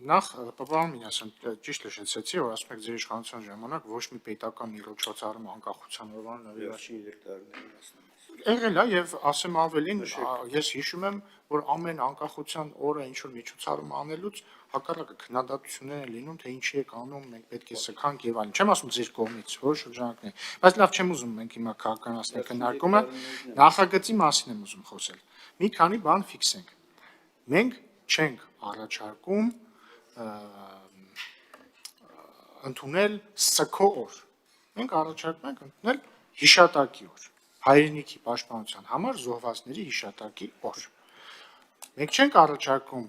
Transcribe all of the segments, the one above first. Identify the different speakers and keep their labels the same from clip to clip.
Speaker 1: Նախ պարոն Մինասյան, ճիշտ լսեցի, որ ասում եք ձեր իշխանության ժամանակ ոչ մի պետական միջոցառում անկախության օրվան նվիրաշի եղել է եւ ասեմ ավելին, ես հիշում եմ, որ ամեն անկախության օրը ինչ որ միջոցառում անելուց հակառակը քննադատություններ են լինում, թե ինչի է անում, մենք պետք է սքանք եւ այլն։ Չեմ ասում ձեր կողմից, որ շրջանակներ, բայց լավ չեմ ուզում մենք հիմա քաղաքականացնել քննարկումը, նախագծի մասին եմ ուզում խոսել։ Մի քանի բան ֆիքսենք։ Մենք չենք առաջարկում ընդունել սքո օր։ Մենք առաջարկում ենք ընդունել հիշատակի օր, հայրենիքի պաշտպանության համար զոհվածների հիշատակի օր։ Մենք չենք առաջարկում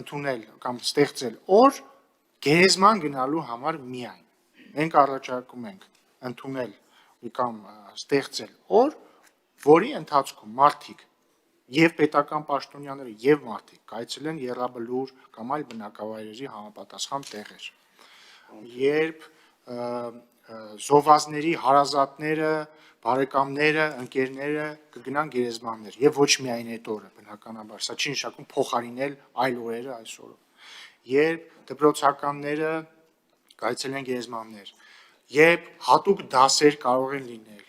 Speaker 1: ընդունել կամ ստեղծել օր գերեզման գնալու համար միայն։ Մենք առաջարկում ենք ընդունել կամ ստեղծել օր, որի ընթացքում մարդիկ եւ պետական պաշտոնյաները եւ մարդիկ կայցելեն Եռաբլուր կամ այլ բնակավայրերի համապատասխան տեղեր։ Երբ զոհվածների հարազատները, բարեկամները, ընկերները կգնան գերեզմաններ եւ ոչ միայն այդ օրը, բնականաբար, սա չի նշանակում փոխարինել այլ օրերը այս օրը։ Երբ դպրոցականները կայցելեն գերեզմաններ, երբ հատուկ դասեր կարող են լինել,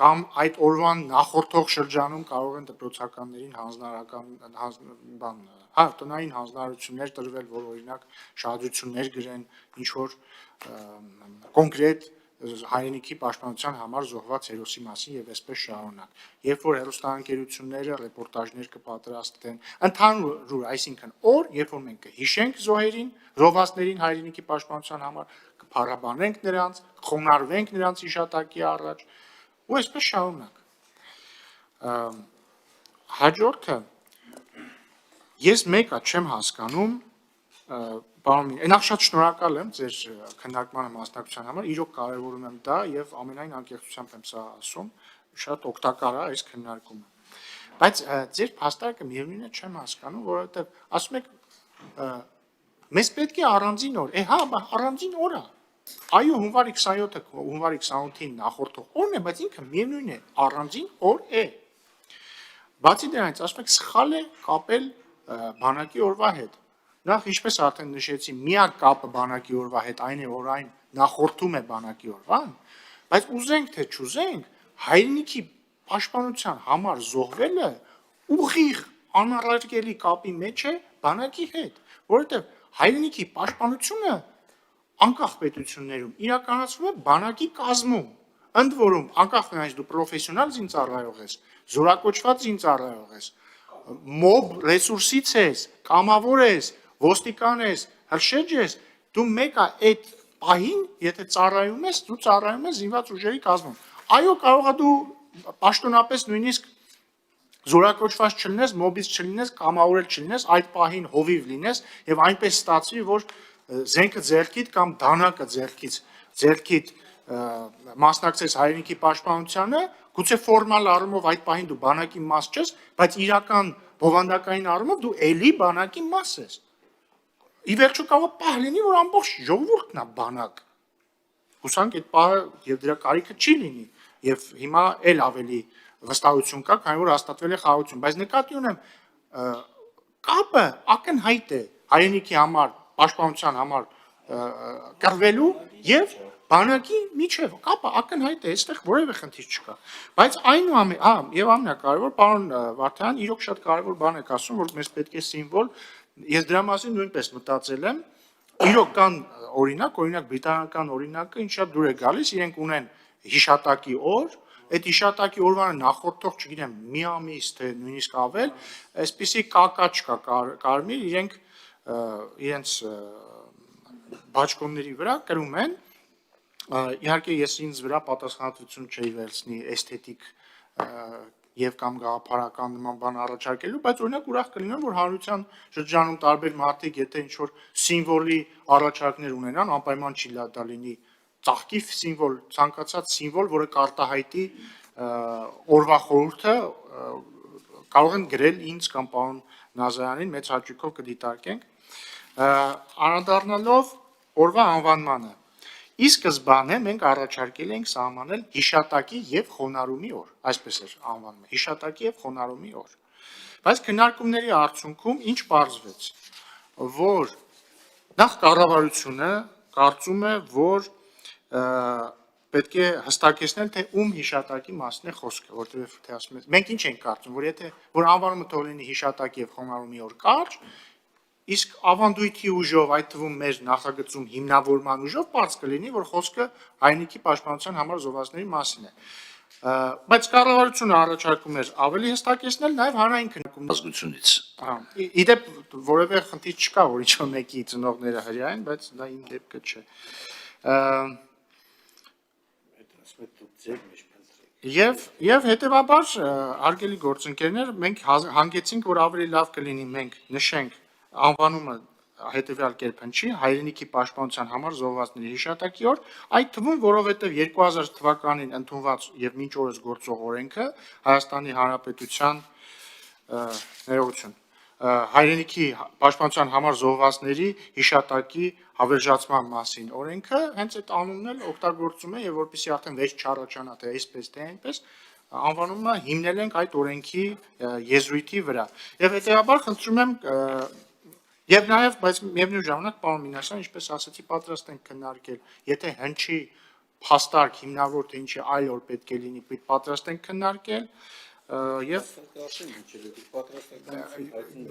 Speaker 1: կամ այդ օրվան նախորդող շրջանում կարող են դպրոցականներին տնային հանձնարարություններ տրվել, որ օրինակ շահադրություններ գրեն ինչ որ կոնկրետ հայրենիքի պաշտպանության համար զոհված հերոսի մասին եւ այսպես շարունակ։ Երբ որ հեռուստաընկերությունները ռեպորտաժներ կպատրաստեն, ընդհանուր, այսինքն օր, երբ որ մենք կհիշենք զոհերին, զոհվածներին հայրենիքի պաշտպանության համար, կփառաբանենք նրանց, կխոնարհվենք նրանց հիշատակի առաջ, ու այսպես շարունակ։ Հաջորդը ես մեկը չեմ հասկանում, պարոն, նախ շատ շնորհակալ եմ ձեր քննարկմանը մասնակցության համար, իրոք կարևորում եմ դա եւ ամենայն անկեղծությամբ եմ սա ասում, շատ օգտակար է այս քննարկումը։ Բայց ձեր փաստարկը միևնույնն է չեմ հասկանում, որովհետեւ ասում եք մեզ պետք է առանձին օր, առանձին օր է։ Այո, հունվարի 27-ը հունվարի 28-ին նախորդող օրն է, բայց ինքը միևնույն է, առանձին օր է։ Բացի դրանից, ասում եք սխալ է կապել բանակի օրվա հետ։ Նախ ինչպես արդեն նշեցի, միակ կապը բանակի օրվա հետ այն է, որ այն նախորդում է բանակի օրվան, բայց ուզենք թե չուզենք, հայրենիքի պաշտպանության համար զոհվելը ուղիղ անառարկելի կապի մեջ է բանակի հետ, որովհետև հայրենիքի պաշտպանությունը անկախ պետություններում իրականացվում է բանակի կազմում, ընդ որում անկախ նրանից դու պրոֆեսիոնալ զինծառայող ես, զորակոչված զինծառայող ես, մոբ ռեսուրսից ես, կամավոր ես, ոստիկան ես, հրշեջ ես, դու մեկը այդ պահին, եթե ծառայում ես, դու ծառայում ես զինված ուժերի կազմում։ Այո, կարող է դու պաշտոնապես նույնիսկ զորակոչված չլինես, մոբից չլինես, կամավոր չլինես, այդ պահին հովիվ լինես եւ այնպես ստացվի, որ զենքը ձեռքիդ կամ դանակը ձեռքիդ մասնակցես հայրենիքի պաշտպանությանը, գուցե ֆորմալ առումով այդ պահին դու բանակի մաս չես, բայց իրական բովանդակային առումով դու էլի բանակի մաս ես։ Ի վերջո կարող է պահ լինի, որ ամբողջ ժողովուրդն է բանակ։ Հուսանք այդ պահը եւ դրա կարիքը չի լինի, եւ հիմա էլ ավելի վստահություն կա, քանի որ հաստատվել է խաղաղություն, բայց նկատի ունեմ կապը ակնհայտ է հայրենիքի համար, պաշտպանության համար կռվելու եւ բանակի միջև կապը ակնհայտ է, այստեղ որևէ խնդիր չկա։ Բայց այնուամենայնիվ, եւ ամենակարևոր, պարոն Վարդանյան, իրոք շատ կարևոր բան եք ասում, որ մեզ պետք է սիմվոլ, ես դրա մասին նույնպես մտածել եմ, իրոք կան օրինակ բրիտանական օրինակը, ինչ շատ դուր է գալիս, իրենք ունեն հիշատակի օր, այդ հիշատակի օրվանը նախորդող, չգիտեմ, մի ամիս թե նույնիսկ ավել, այսպիսի կակաչ կա կարմիր, իրենց բաճկոնների վրա կրում են, իհարկե ես ինձ վրա պատասխանատվություն չէի վերցնի էսթետիկ եւ կամ գաղափարական նման բան առաջարկելու, բայց օրինակ ուրախ կլինեմ, որ հանրության շրջանում տարբեր մարդիկ, եթե ինչ որ սիմվոլի առաջարկներ ունենան, անպայման չի դա լինի ծաղկի սիմվոլ, ցանկացած սիմվոլ, որը կարտահայտի օրվա խորհուրդը, կարող են գրել ինձ կամ պարոն Նազարյանին, մեծ հաճույքով կդիտարկենք։ Անդրադառնալով օրվա անվանմանը, ի սկզբանե մենք առաջարկել ենք սահմանել հիշատակի եւ խոնարհումի օր, այսպես էր անվանում, հիշատակի եւ խոնարհումի օր։ Բայց քննարկումների արդյունքում ինչ պարզվեց, որ նախ կառավարությունը կարծում է, որ պետք է հստակեցնել, թե ում հիշատակի մասին է խոսքը, որտեղ թե ասում ես, մենք ինչ ենք կարծում, որ անվանումը թող լինի հիշատակ եւ խոնարհումի օր կարճ, իսկ ավանդույթի ուժով, այդ թվում մեր նախագծում հիմնավորման ուժով բաց կլինի, որ խոսքը հայրենիքի պաշտպանության համար զոհվածների մասին է։ Բայց կառավարությունը առաջարկում էր ավելի հստակեցնել նաև հանրային քննարկումների
Speaker 2: ազգությունից։
Speaker 1: Իդեպ որևէ խնդիր չկա, որ ինչ-որ մեկի ծնողները հրյա են, բայց դա իմ դեպքը չէ։ Եվ հետևաբար, հարգելի գործընկերներ, մենք հանգեցինք, որ ավելի լավ կլինի մենք նշենք անվանումը հետևյալ կերպ հնչի հայրենիքի պաշտպանության համար զոհվածների հիշատակի օր, այդ թվում, որովհետև 2000 թվականին ընդունված եւ մինչ օրս գործող օրենքը Հայաստանի Հանրապետության ներողություն հայրենիքի պաշտպանության համար զոհվածների հիշատակի հավերժացման մասին օրենքը հենց այդ անունն էլ օգտագործում է եւ որպեսզի արդեն վեճ չառաջանա թե այսպես թե այնպես անվանումը հիմնել ենք այդ օրենքի եզրույթի վրա եւ հետեւաբար խնդրում եմ եւ նաեւ բայց միևնույն ժամանակ պարոն Մինասյան ինչպես ասացի պատրաստ ենք քննարկել եթե հնչի փաստարկ հիմնավոր թե ինչի այլ օր պետք է լինի պատրաստ ենք քննարկել եւ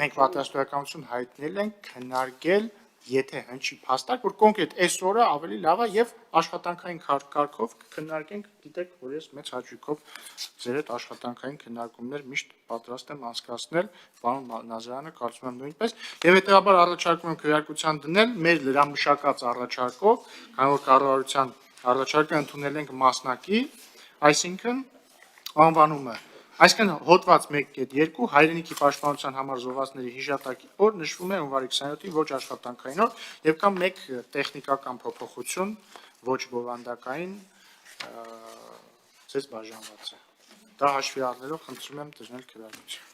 Speaker 1: մենք պատրաստողականություն հայտնել ենք քննարկել եթե հնչի փաստարկ որ կոնկրետ այս օրը ավելի լավ է եւ աշխատանքային կարգով քննարկենք գիտեք որ ես մեծ հաճույքով ձեր հետ աշխատանքային քննարկումներ միշտ պատրաստ եմ անցկացնել պարոն Նազարյանը կարծում եմ նույնպես եւ հետեւաբար առաջարկում եմ քվեարկության դնել մեր լրամշակած առաջարկով քանի որ կառավարության առաջարկը ընդունել ենք մասնակի այսինքն անվանումը Այսինքն հոդված 1.2 հայրենիքի պաշտպանության համար զոհվածների հիշատակի օր նշվում է հունվարի 27-ի ոչ աշխատանքային օր եւ կա մեկ տեխնիկական փոփոխություն ոչ բովանդակային ցես բաժանված է։ Դա հաշվի առնելով խնդրում եմ դժնել քվեարկություն։